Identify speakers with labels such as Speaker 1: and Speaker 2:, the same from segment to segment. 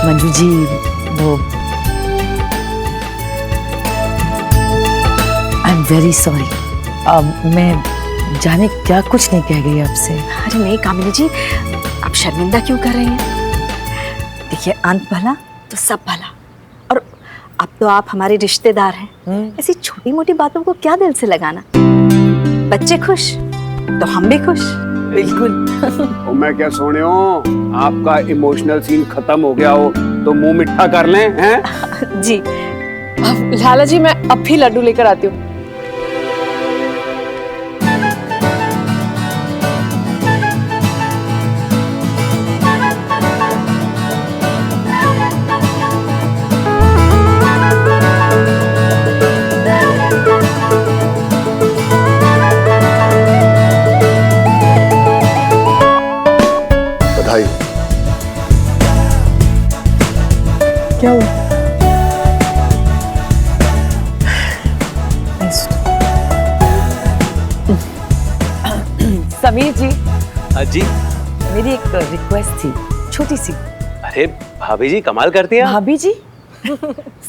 Speaker 1: मंजू जी, वो I am very sorry. मैं जाने क्या कुछ नहीं कह गई आपसे।
Speaker 2: अरे नहीं कामिनी जी, आप शर्मिंदा क्यों कर रही हैं? देखिए, अंत भला तो सब भला, और अब तो आप हमारे रिश्तेदार हैं। ऐसी छोटी मोटी बातों को क्या दिल से लगाना। बच्चे खुश तो हम भी खुश।
Speaker 1: बिल्कुल।
Speaker 3: और मैं क्या सोने हो, आपका इमोशनल सीन खत्म हो गया हो तो मुंह मिठा कर लें, हैं?
Speaker 2: जी।
Speaker 4: लाला जी, मैं अब भी लड्डू लेकर आती हूँ।
Speaker 5: बधाई।
Speaker 4: क्या हुआ?
Speaker 1: समीर जी,
Speaker 6: जी।
Speaker 1: मेरी एक रिक्वेस्ट थी, छोटी सी।
Speaker 6: अरे भाभी जी कमाल करती हैं आप।
Speaker 1: भाभी जी?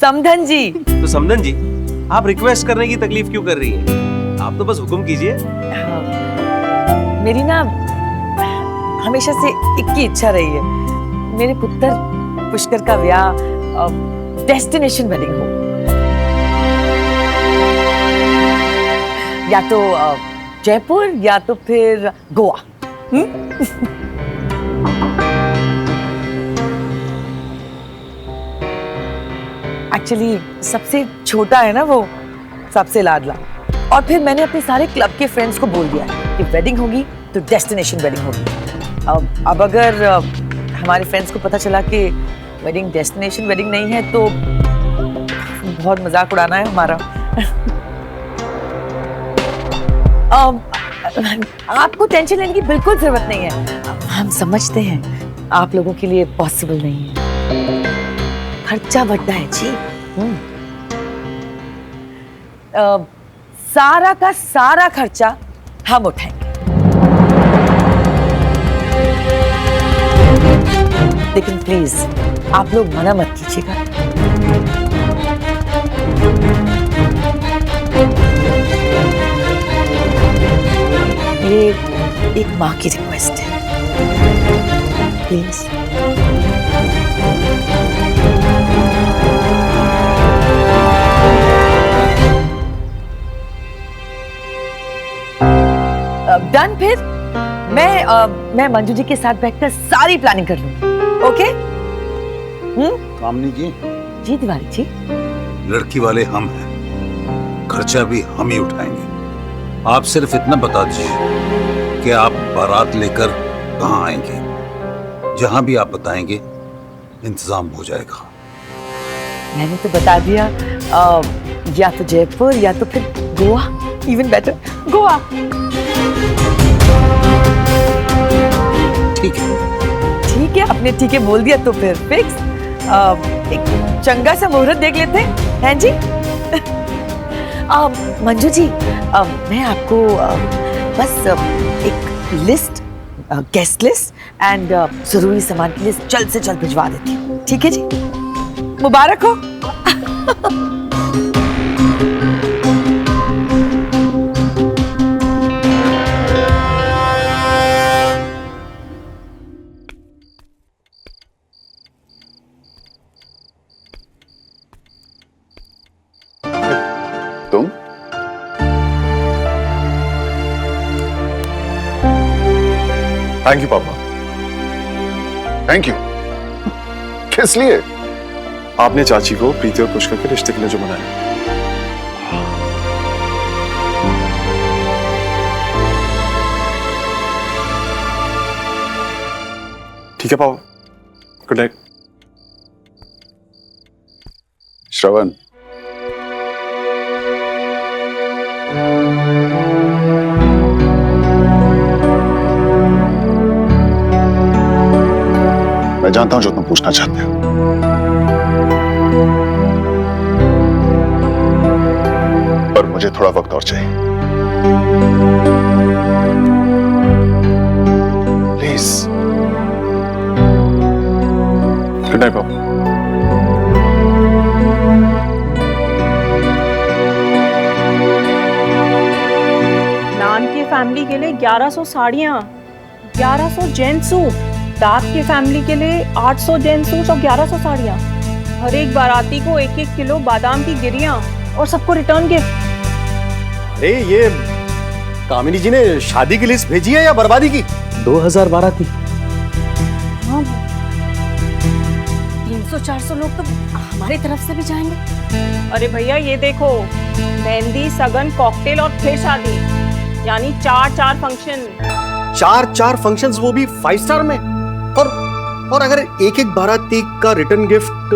Speaker 1: समधन जी।
Speaker 6: तो समधन जी, आप रिक्वेस्ट करने की तकलीफ क्यों कर रही हैं? आप तो बस हुक्म कीजिए।
Speaker 1: मेरी ना हमेशा से एक ही इच्छा रही है, मेरे पुत्र पुष्कर का ब्याह डेस्टिनेशन वेडिंग हो। या तो जयपुर या तो फिर गोवा। एक्चुअली सबसे छोटा है ना वो, सबसे लाडला। और फिर मैंने अपने सारे क्लब के फ्रेंड्स को बोल दिया कि वेडिंग होगी तो डेस्टिनेशन वेडिंग होगी। अब अगर हमारे फ्रेंड्स को पता चला कि वेडिंग डेस्टिनेशन वेडिंग नहीं है तो बहुत मजाक उड़ाना है हमारा। आपको टेंशन लेने की बिल्कुल जरूरत नहीं है। हम समझते हैं आप लोगों के लिए पॉसिबल नहीं है, खर्चा बढ़ता है जी। सारा का सारा खर्चा हम उठाएंगे। लेकिन प्लीज आप लोग मना मत कीजिएगा। ये एक माँ की रिक्वेस्ट है, प्लीज। डन। फिर मैं मंजू जी के साथ बैठकर सारी प्लानिंग कर लूंगी। ओके?
Speaker 5: कामनी जी,
Speaker 1: जी तिवारी जी।
Speaker 5: लड़की वाले हम हैं, खर्चा भी हम ही उठाएंगे। आप सिर्फ इतना बता दीजिए कि आप बारात लेकर कहाँ आएंगे। जहां भी आप बताएंगे इंतजाम हो जाएगा।
Speaker 1: मैंने तो बता दिया, या तो जयपुर या तो फिर गोवा। Even better, Goa.
Speaker 5: ठीक है।
Speaker 1: ठीक है, आपने ठीक है बोल दिया तो फिर फिक्स। एक चंगा सा मुहूर्त देख लेते हैं जी। मंजू जी, मैं आपको बस एक लिस्ट, गेस्ट लिस्ट एंड जरूरी सामान की लिस्ट जल्द से जल्द भिजवा देती हूँ। ठीक है जी? मुबारक हो।
Speaker 5: तुम?
Speaker 7: थैंक यू पापा।
Speaker 5: Thank you. किस लिए?
Speaker 7: आपने चाची को प्रीति और पुष्कर के रिश्ते के लिए जो बनाया। ठीक है पापा, गुड नाइट।
Speaker 5: श्रवण, मैं जानता हूं जो तुम पूछना चाहते हो। पर मुझे थोड़ा वक्त और चाहिए। प्लीज।
Speaker 7: गुड नाइट पापा।
Speaker 8: के लिए 1100 साड़ियाँ, 1100 जेंट्स सूट, दाद की फैमिली के लिए 800 जेंट्स सूट और 1100 साड़ियाँ, हर एक बाराती को 1-1 किलो बादाम की गिरियाँ और सबको रिटर्न गिफ्ट।
Speaker 9: अरे ये कामिनी जी ने शादी की लिस्ट भेजी है या बर्बादी की?
Speaker 6: 2012 थी।
Speaker 2: हाँ 300-400 लोग तो हमारी तरफ से भी जाएंगे।
Speaker 8: अरे भैया ये देखो, मेहंदी, सगन, कॉकटेल और फिर शादी, यानी 4 फंक्शन।
Speaker 9: 4 फंक्शंस, वो भी 5 स्टार में। और अगर एक बाराती का रिटर्न गिफ्ट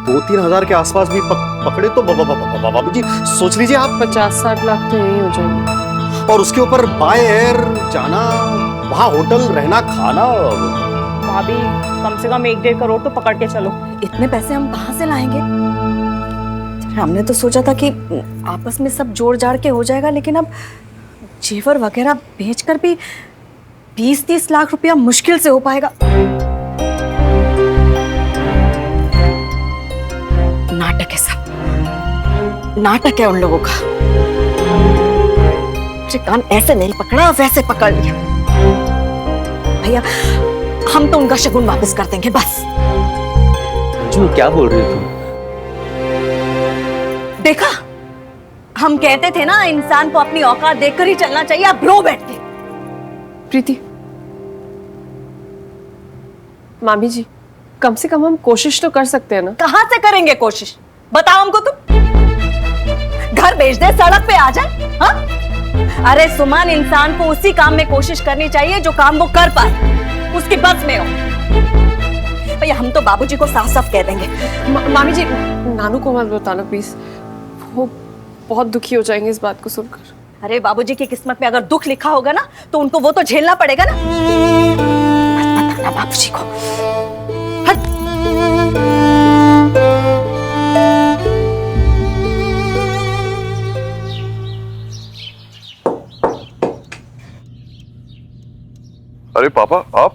Speaker 9: 2-3 हजार के आसपास भी पकड़े तो बाबा जी सोच लीजिए आप,
Speaker 4: 50-60 लाख तो यही हो जाएंगे।
Speaker 9: और उसके ऊपर बाय एयर जाना, वहाँ होटल, रहना, खाना।
Speaker 8: भाभी कम से कम 1-1.5 करोड़ तो पकड़ के चलो।
Speaker 2: इतने पैसे हम कहाँ से लाएंगे? हमने तो सोचा था कि आपस में सब जोड़ जाड़ के हो जाएगा, लेकिन अब जेवर वगैरह बेचकर भी 20-30 लाख रुपया मुश्किल से हो पाएगा। नाटक है सब, नाटक है उन लोगों का। मुझे कान ऐसे नहीं पकड़ा, वैसे पकड़ लिया। भैया हम तो उनका शगुन वापस कर देंगे बस।
Speaker 6: अंजू क्या बोल रही हो तुम?
Speaker 2: देखा, हम कहते थे ना इंसान को अपनी औकात देखकर ही चलना चाहिए। आप रो बैठ के।
Speaker 4: प्रीति, मामी जी, कम से कम हम कोशिश तो कर सकते हैं ना?
Speaker 2: कहां से करेंगे कोशिश? बताओ हमको तुम। घर भेज दे, सड़क पे आ जाए? हाँ? अरे सुमन, इंसान को उसी काम में कोशिश करनी चाहिए जो काम वो कर पाए, उसकी बस में हो। भैया हम तो बाबूजी को साफ साफ कह देंगे।
Speaker 4: मामी जी, नानू को मत बताना प्लीज, वो बहुत दुखी हो जाएंगे इस बात को सुनकर।
Speaker 2: अरे बाबूजी की किस्मत में अगर दुख लिखा होगा ना, तो उनको वो तो झेलना पड़ेगा ना। मत बताना बाबूजी को। हट।
Speaker 7: अरे पापा आप?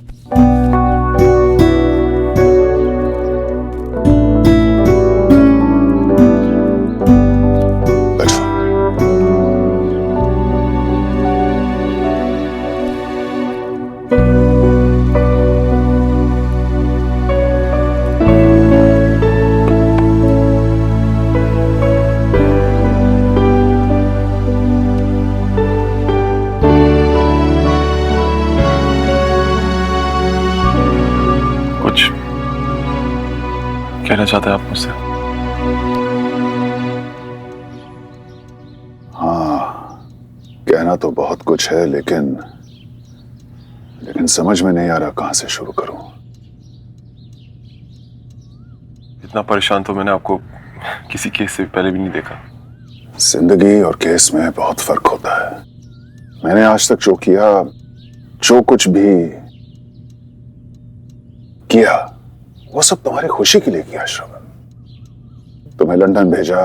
Speaker 7: कहना चाहते हैं आप मुझसे?
Speaker 10: हाँ, कहना तो बहुत कुछ है, लेकिन समझ में नहीं आ रहा कहां से शुरू करूं।
Speaker 7: इतना परेशान तो मैंने आपको किसी केस से पहले भी नहीं देखा।
Speaker 10: जिंदगी और केस में बहुत फर्क होता है। मैंने आज तक जो किया, जो कुछ भी किया, वो सब तुम्हारी खुशी के लिए किया श्रवण। तुम्हें लंदन भेजा,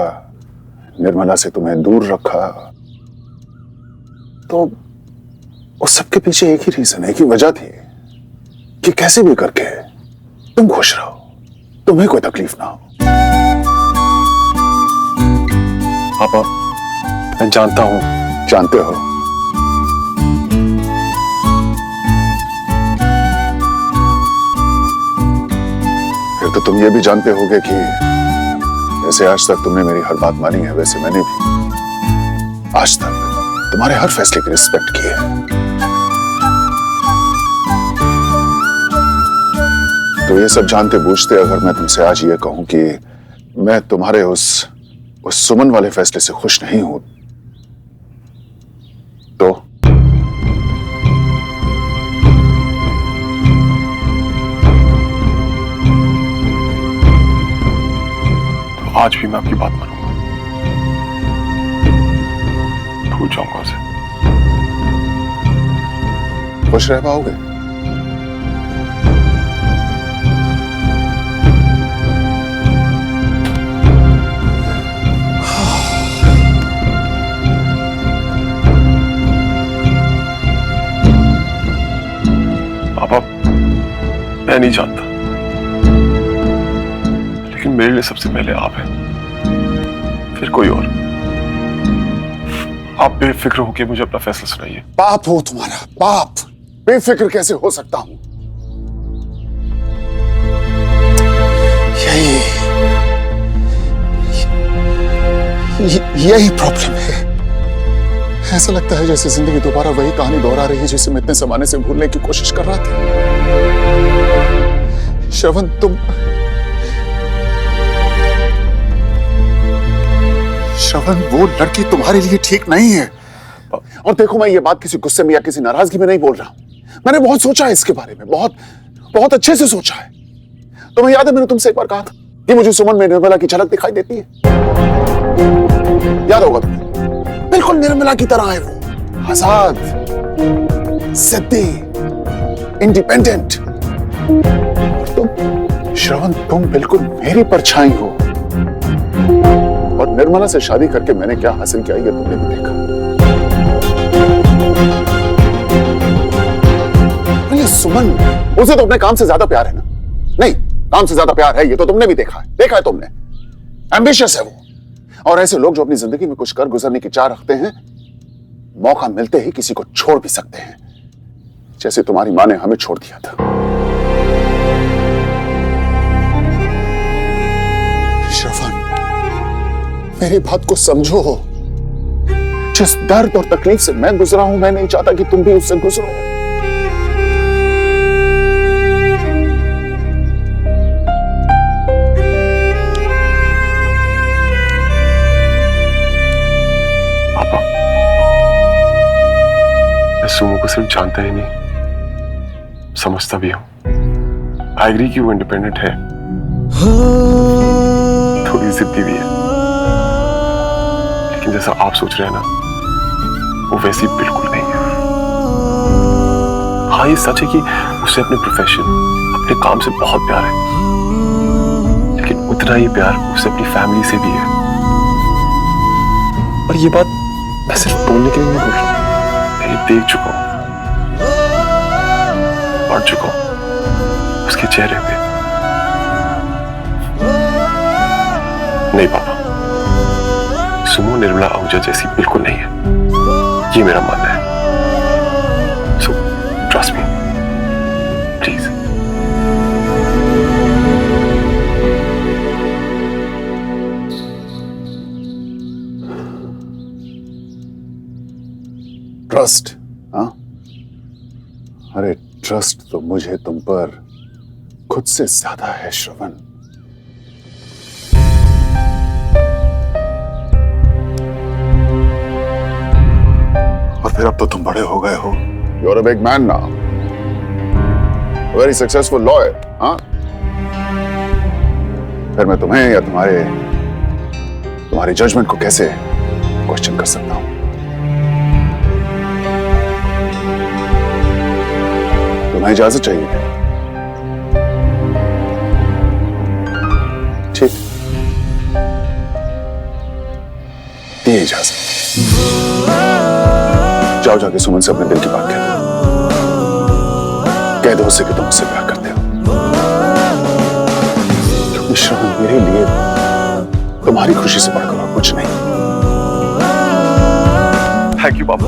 Speaker 10: निर्मला से तुम्हें दूर रखा, तो उस सब के पीछे एक ही रीजन, एक ही वजह थी कि कैसे भी करके तुम खुश रहो, तुम्हें कोई तकलीफ ना हो।
Speaker 7: पापा मैं जानता हूं।
Speaker 10: जानते हो? फिर तो तुम ये भी जानते होगे कि जैसे आज तक तुमने मेरी हर बात मानी है, वैसे मैंने भी आज तक तुम्हारे हर फैसले की रिस्पेक्ट की है। तो ये सब जानते बूझते अगर मैं तुमसे आज ये कहूं कि मैं तुम्हारे उस सुमन वाले फैसले से खुश नहीं हूं, तो
Speaker 7: आज भी मैं आपकी बात मानूंगा, भूल जाऊंगा उसे।
Speaker 10: खुश रह पाओगे?
Speaker 7: पापा मैं नहीं जानता, लेकिन मेरे लिए सबसे पहले आप हैं, फिर कोई और। आप बेफिक्र होकर मुझे अपना फैसला सुनाइए।
Speaker 10: बाप हो तुम्हारा बाप, बेफिक्र कैसे हो सकता हूं? यही प्रॉब्लम है। ऐसा लगता है जैसे जिंदगी दोबारा वही कहानी दोहरा रही है जिसे मैं इतने जमाने से भूलने की कोशिश कर रहा था। श्रवण, श्रवण, वो लड़की तुम्हारे लिए ठीक नहीं है। और देखो, मैं ये बात किसी गुस्से में या किसी नाराजगी में नहीं बोल रहा हूं। मैंने बहुत सोचा है इसके बारे में, बहुत बहुत अच्छे से सोचा है। तुम्हें याद है मैंने तुमसे एक बार कहा था कि मुझे सुमन में निर्मला की झलक दिखाई देती है? याद होगा तुम्हें। बिल्कुल निर्मला की तरह है वो, आजाद, जिद्दी, इंडिपेंडेंट। तुम श्रवण, तुम बिल्कुल मेरी परछाई हो। और निर्मला से शादी करके मैंने क्या हासिल किया ये तुमने भी देखा। ये सुमन, उसे तो अपने काम से ज्यादा प्यार है ना? नहीं, काम से ज्यादा प्यार है, ये तो तुमने भी देखा है तुमने। एम्बिशियस है वो। और ऐसे लोग जो अपनी जिंदगी में कुछ कर गुजरने की चाह रखते हैं, मौका मिलते ही किसी को छोड़ भी सकते हैं, जैसे तुम्हारी मां ने हमें छोड़ दिया था। श्रवण, मेरी बात को समझो। जिस दर्द और तकलीफ से मैं गुजरा हूं, मैं नहीं चाहता कि तुम भी उससे गुजरो।
Speaker 7: पापा, मैं सुमो को सिर्फ जानता ही नहीं, समझता भी हूं। आई एग्री कि वो इंडिपेंडेंट है, थोड़ी जिद्दी भी है, लेकिन जैसा आप सोच रहे हैं ना, वो वैसी बिल्कुल नहीं है। हाँ, ये सच है कि उसे अपने प्रोफेशन, अपने काम से बहुत प्यार है, लेकिन उतना ही प्यार उसे अपनी फैमिली से भी है। और ये बात मैं सिर्फ बोलने के लिए नहीं बोल रहा हूं, मैं देख चुका हूं, पढ़ चुका हूं उसके चेहरे पे। नहीं पापा, सुमो निर्मला आहूजा जैसी बिल्कुल नहीं है, ये मेरा मानना है। So trust me please.
Speaker 10: Trust? हाँ, अरे ट्रस्ट तो मुझे तुम पर खुद से ज्यादा है श्रवण। और फिर अब तो तुम बड़े हो गए हो। You are a big man now, very successful lawyer. हाँ, फिर मैं तुम्हें या तुम्हारे जजमेंट को कैसे क्वेश्चन कर सकता हूं? तुम्हें इजाजत चाहिए? ठीक, दिए इजाजत। जाओ जाके सुमन से अपने दिल की बात कह दो उसे कि तुम उससे प्यार करते हो। क्योंकि श्रवण, मेरे लिए तुम्हारी खुशी से बढ़कर और कुछ नहीं।
Speaker 7: थैंक यू पापा।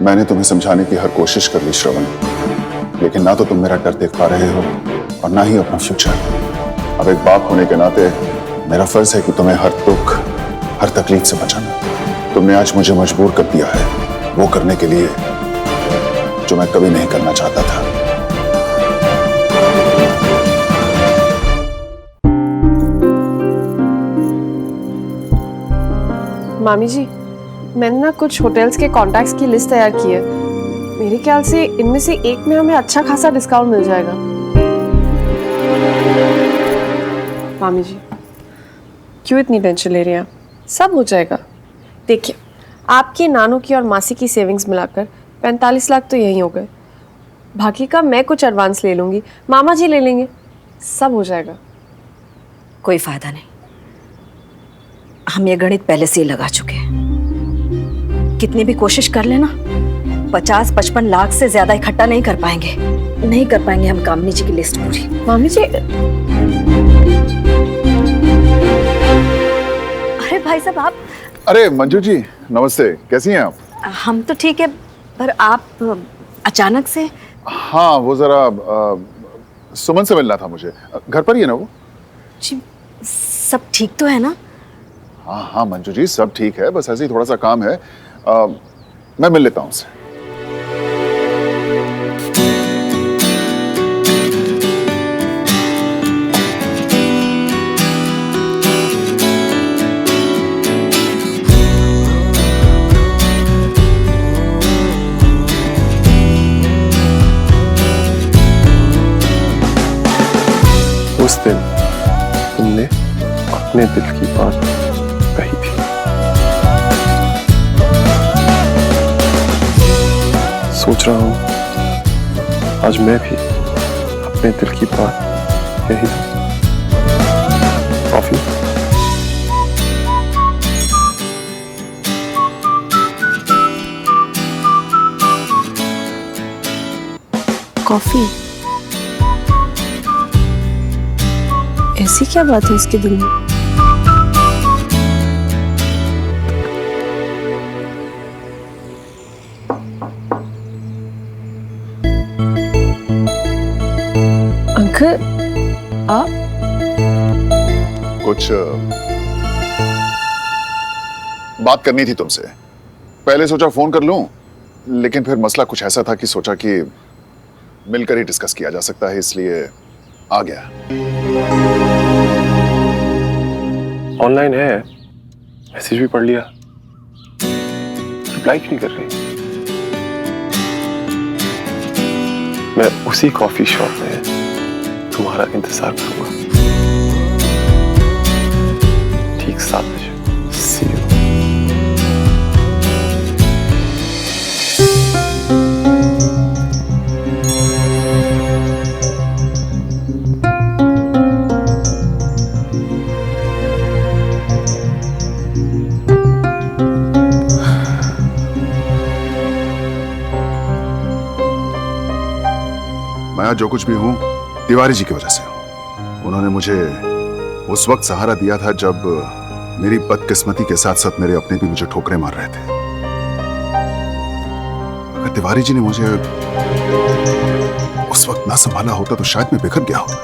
Speaker 10: मैंने तुम्हें समझाने की हर कोशिश कर ली श्रवण, लेकिन ना तो तुम मेरा डर देख पा रहे हो और ना ही अपना फ्यूचर। अब एक बाप होने के नाते मेरा फर्ज है कि तुम्हें हर दुख, हर तकलीफ से बचाना। तुमने आज मुझे मजबूर कर दिया है वो करने के लिए जो मैं कभी नहीं करना चाहता था।
Speaker 4: मामी जी, मैंने ना कुछ होटल्स के कॉन्टैक्ट्स की लिस्ट तैयार की है। मेरे ख्याल से इनमें से एक में हमें अच्छा खासा डिस्काउंट मिल जाएगा। मामी जी, क्यों इतनी टेंशन ले रही हैं? सब हो जाएगा। देखिए, आपकी नानू की और मासी की सेविंग्स मिलाकर 45 लाख तो यही हो गए। बाकी का मैं कुछ एडवांस ले लूँगी, मामा जी ले लेंगे, सब हो जाएगा।
Speaker 2: कोई फायदा नहीं, हम ये गणित पहले से ही लगा चुके हैं। कितनी भी कोशिश कर लेना, 50-55 लाख से ज्यादा इकट्ठा नहीं कर पाएंगे हम कामनी जी की लिस्ट पूरी।
Speaker 4: मामी जी,
Speaker 2: भाई साहब आप?
Speaker 10: अरे मंजू जी नमस्ते, कैसी हैं आप?
Speaker 2: हम तो ठीक है, पर आप अचानक से?
Speaker 10: हाँ वो जरा सुमन से मिलना था मुझे। घर पर ही है ना वो?
Speaker 2: जी, सब ठीक तो है ना?
Speaker 10: हाँ हाँ मंजू जी सब ठीक है, बस ऐसे ही थोड़ा सा काम है। मैं मिल लेता हूँ उससे।
Speaker 7: उस दिन तुमने अपने दिल की बात कही थी। सोच रहा हूं आज मैं भी अपने दिल की बात कही थी। कॉफी?
Speaker 4: कॉफी? ऐसी क्या बात है इसके दिल में? अंकल आप?
Speaker 10: कुछ बात करनी थी तुमसे। पहले सोचा फोन कर लूं, लेकिन फिर मसला कुछ ऐसा था कि सोचा कि मिलकर ही डिस्कस किया जा सकता है, इसलिए आ गया।
Speaker 7: ऑनलाइन है, मैसेज भी पढ़ लिया, रिप्लाई क्यों नहीं कर रही? मैं उसी कॉफी शॉप में तुम्हारा इंतजार करूंगा ठीक 7 बजे। See you.
Speaker 10: मैं जो कुछ भी हूं तिवारी जी की वजह से हूं। उन्होंने मुझे उस वक्त सहारा दिया था जब मेरी बदकिस्मती के साथ साथ मेरे अपने भी मुझे ठोकरें मार रहे थे। अगर तिवारी जी ने मुझे उस वक्त ना संभाला होता तो शायद मैं बिखर गया होता।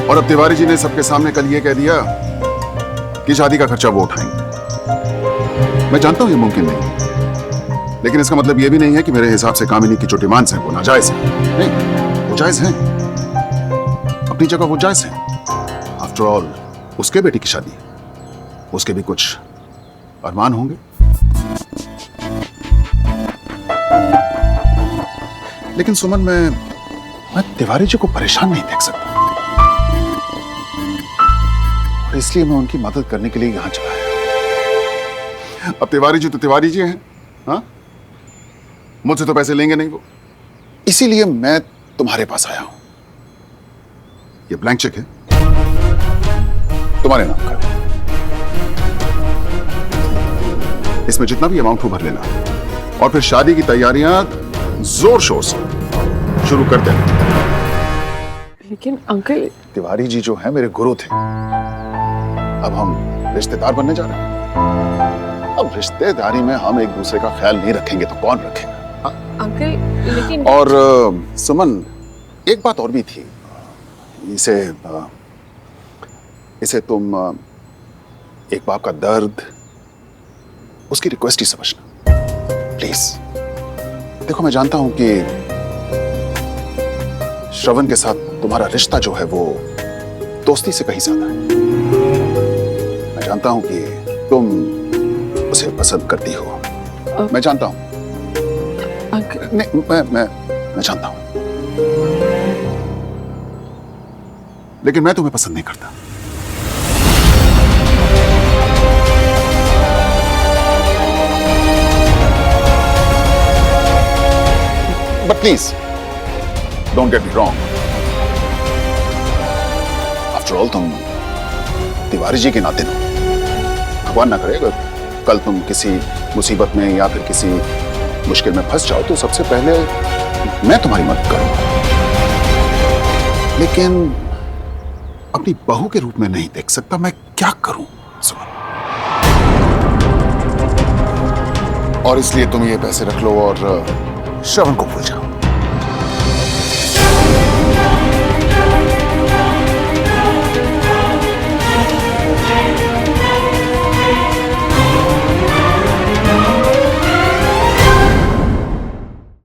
Speaker 10: और अब तिवारी जी ने सबके सामने कल ये कह दिया कि शादी का खर्चा वो उठाएंगे। मैं जानता हूं ये मुमकिन नहीं, लेकिन इसका मतलब ये भी नहीं है कि मेरे हिसाब से कामिनी की जो डिमांड्स हैं वो नाजायज हैं। नहीं, वो जायज हैं, अपनी जगह वो जायज हैं। आफ्टर ऑल उसके बेटी की शादी है, उसके भी कुछ अरमान होंगे। लेकिन सुमन मैं तिवारी जी को परेशान नहीं देख सकता, और इसलिए मैं उनकी मदद करने के लिए यहां चला आया। अब तिवारी जी तो तिवारी जी हैं, हाँ? मुझसे तो पैसे लेंगे नहीं वो, इसीलिए मैं तुम्हारे पास आया हूं। ये ब्लैंक चेक है, तुम्हारे नाम का। इसमें जितना भी अमाउंट हो भर लेना, और फिर शादी की तैयारियां जोर शोर से शुरू कर देना।
Speaker 4: लेकिन अंकल,
Speaker 10: तिवारी जी जो है मेरे गुरु थे, अब हम रिश्तेदार बनने जा रहे हैं। अब रिश्तेदारी में हम एक दूसरे का ख्याल नहीं रखेंगे तो कौन रखेगा?
Speaker 4: अंकल लेकिन
Speaker 10: और सुमन एक बात और भी थी। इसे तुम एक बाप का दर्द, उसकी रिक्वेस्ट ही समझना प्लीज। देखो मैं जानता हूं कि श्रवण के साथ तुम्हारा रिश्ता जो है वो दोस्ती से कहीं ज्यादा है। मैं जानता हूं कि तुम उसे पसंद करती हो, मैं जानता हूं। नहीं, मैं जानता हूं, लेकिन मैं तुम्हें पसंद नहीं करता। But please don't get me wrong. After all तुम तिवारी जी के नाते हो। भगवान ना करे अगर कल तुम किसी मुसीबत में या फिर किसी मुश्किल में फंस जाओ तो सबसे पहले मैं तुम्हारी मदद करूंगा, लेकिन अपनी बहू के रूप में नहीं देख सकता। मैं क्या करूं सुमन? और इसलिए तुम ये पैसे रख लो और श्रवण को भूल जाओ।